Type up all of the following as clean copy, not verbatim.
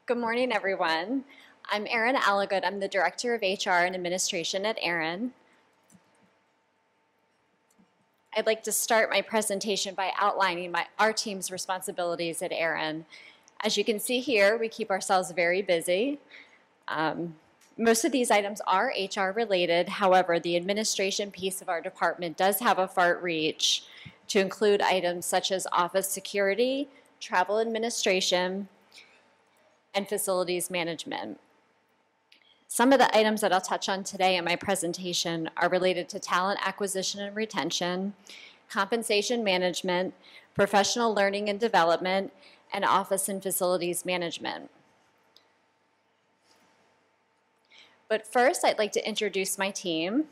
Good morning, everyone. I'm ARIN Allagood. I'm the Director of HR and Administration at ARIN. I'd like to start my presentation by outlining our team's responsibilities at ARIN. As you can see here, we keep ourselves very busy. Most of these items are HR related. However, the administration piece of our department does have a far reach to include items such as office security, travel administration, and facilities management. Some of the items that I'll touch on today in my presentation are related to talent acquisition and retention, compensation management, professional learning and development, and office and facilities management. But first, I'd like to introduce my team.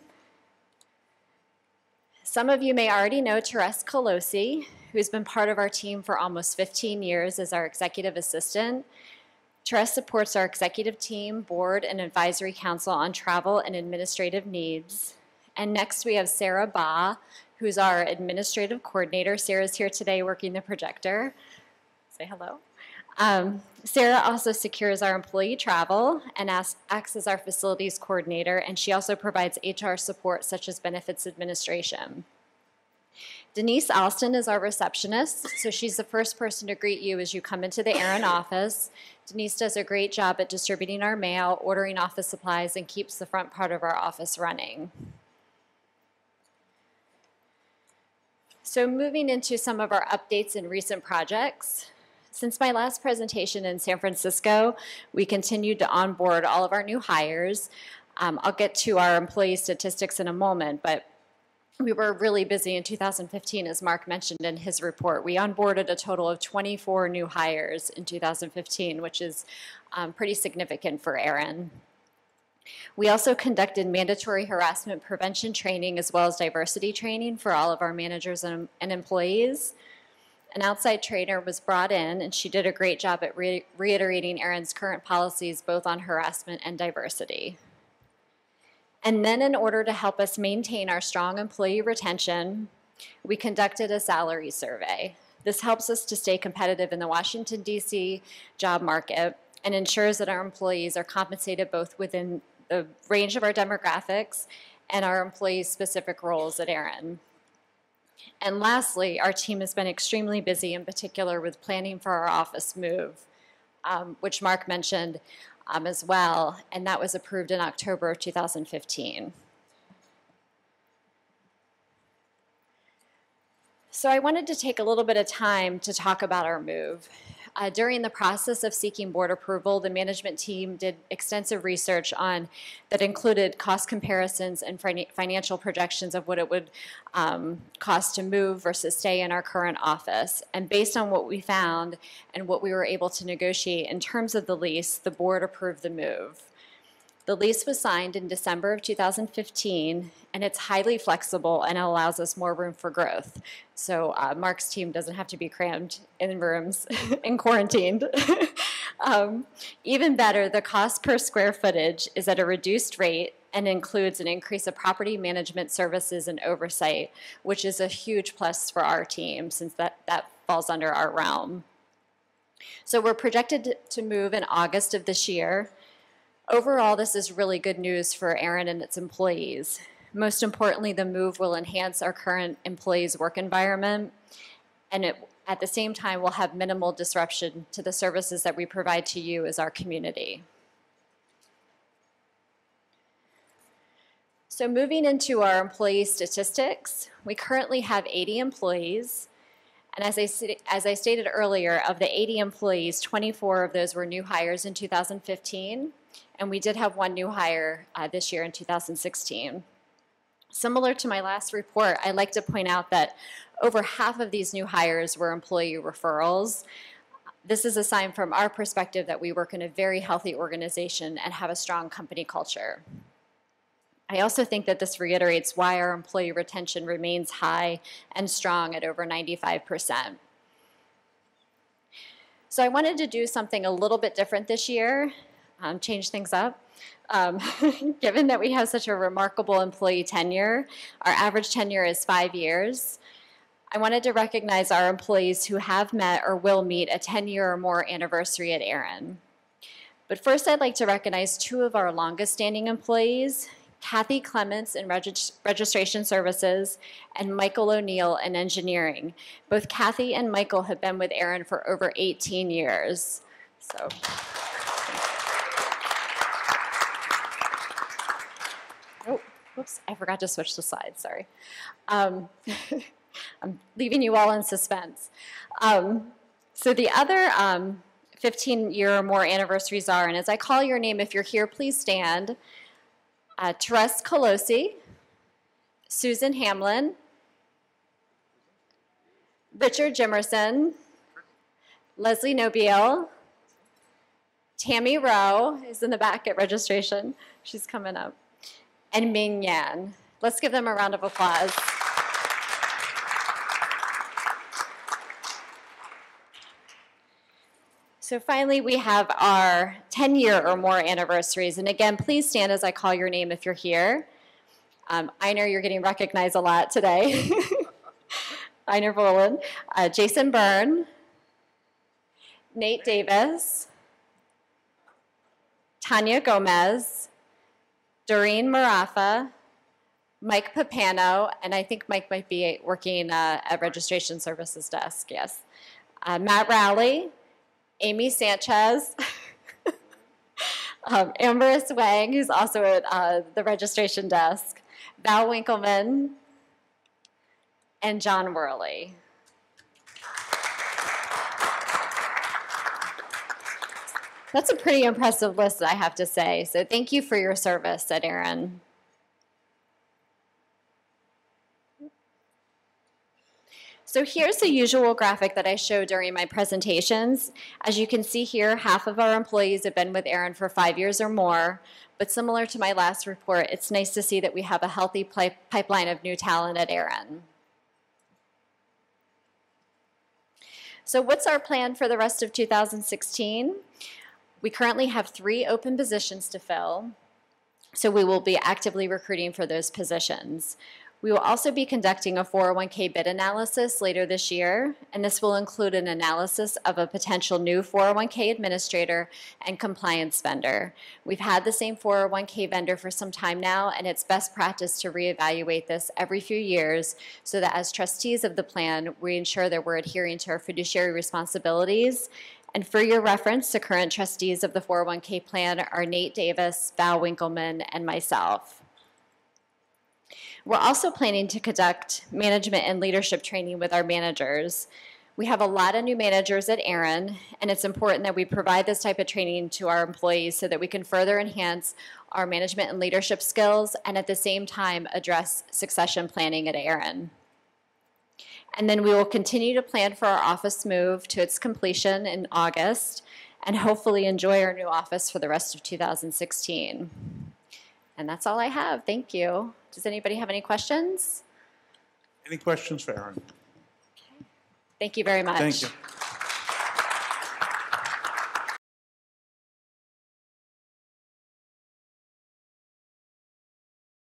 Some of you may already know Therese Colosi, who's been part of our team for almost 15 years as our executive assistant. Therese supports our executive team, board, and advisory council on travel and administrative needs. And next we have Sarah Ba, who's our administrative coordinator. Sarah's here today working the projector. Say hello. Sarah also secures our employee travel and acts as our facilities coordinator, and she also provides HR support such as benefits administration. Denise Alston is our receptionist, so she's the first person to greet you as you come into the ARIN office. Denise does a great job at distributing our mail, ordering office supplies, and keeps the front part of our office running. So moving into some of our updates and recent projects. Since my last presentation in San Francisco, we continued to onboard all of our new hires. I'll get to our employee statistics in a moment, but we were really busy in 2015, as Mark mentioned in his report. We onboarded a total of 24 new hires in 2015, which is pretty significant for ARIN. We also conducted mandatory harassment prevention training as well as diversity training for all of our managers and employees. An outside trainer was brought in, and she did a great job at reiterating ARIN's current policies both on harassment and diversity. And then in order to help us maintain our strong employee retention, we conducted a salary survey. This helps us to stay competitive in the Washington, D.C. job market and ensures that our employees are compensated both within the range of our demographics and our employees' specific roles at ARIN. And lastly, our team has been extremely busy, in particular with planning for our office move, which Mark mentioned as well, and that was approved in October of 2015. So I wanted to take a little bit of time to talk about our move. During the process of seeking board approval, the management team did extensive research that included cost comparisons and financial projections of what it would cost to move versus stay in our current office. And based on what we found and what we were able to negotiate in terms of the lease, the board approved the move. The lease was signed in December of 2015, and it's highly flexible and allows us more room for growth. So Mark's team doesn't have to be crammed in rooms and quarantined. Even better, the cost per square footage is at a reduced rate and includes an increase of property management services and oversight, which is a huge plus for our team since that falls under our realm. So we're projected to move in August of this year. Overall, this is really good news for ARIN and its employees. Most importantly, the move will enhance our current employees' work environment, and at the same time will have minimal disruption to the services that we provide to you as our community. So moving into our employee statistics, we currently have 80 employees. And as I stated earlier, of the 80 employees, 24 of those were new hires in 2015. And we did have one new hire this year in 2016. Similar to my last report, I'd like to point out that over half of these new hires were employee referrals. This is a sign from our perspective that we work in a very healthy organization and have a strong company culture. I also think that this reiterates why our employee retention remains high and strong at over 95%. So I wanted to do something a little bit different this year. Change things up. Given that we have such a remarkable employee tenure, our average tenure is 5 years. I wanted to recognize our employees who have met or will meet a 10-year or more anniversary at ARIN. But first, I'd like to recognize two of our longest standing employees, Kathy Clements in Registration Services and Michael O'Neill in Engineering. Both Kathy and Michael have been with ARIN for over 18 years. So. Oh, whoops, I forgot to switch the slides, sorry. I'm leaving you all in suspense. So the other 15-year or more anniversaries are, and as I call your name, if you're here, please stand. Therese Colosi, Susan Hamlin, Richard Jimerson, Leslie Nobile, Tammy Rowe is in the back at registration. She's coming up. And Ming Yan. Let's give them a round of applause. So finally, we have our 10-year or more anniversaries. And again, please stand as I call your name if you're here. Einar, you're getting recognized a lot today. Einar Boland, Jason Byrne, Nate Davis, Tanya Gomez, Doreen Marafa, Mike Papano, and I think Mike might be working at Registration Services desk, yes. Matt Rowley, Amy Sanchez, Amberus Wang, who's also at the registration desk, Val Winkleman, and John Worley. That's a pretty impressive list, I have to say. So thank you for your service at ARIN. So here's the usual graphic that I show during my presentations. As you can see here, half of our employees have been with ARIN for 5 years or more. But similar to my last report, it's nice to see that we have a healthy pipeline of new talent at ARIN. So what's our plan for the rest of 2016? We currently have 3 open positions to fill, so we will be actively recruiting for those positions. We will also be conducting a 401k bid analysis later this year, and this will include an analysis of a potential new 401k administrator and compliance vendor. We've had the same 401k vendor for some time now, and it's best practice to reevaluate this every few years so that as trustees of the plan, we ensure that we're adhering to our fiduciary responsibilities. And for your reference, the current trustees of the 401k plan are Nate Davis, Val Winkleman, and myself. We're also planning to conduct management and leadership training with our managers. We have a lot of new managers at ARIN, and it's important that we provide this type of training to our employees so that we can further enhance our management and leadership skills and at the same time address succession planning at ARIN. And then we will continue to plan for our office move to its completion in August and hopefully enjoy our new office for the rest of 2016. And that's all I have. Thank you. Does anybody have any questions? Any questions for ARIN? Okay. Thank you very much. Thank you.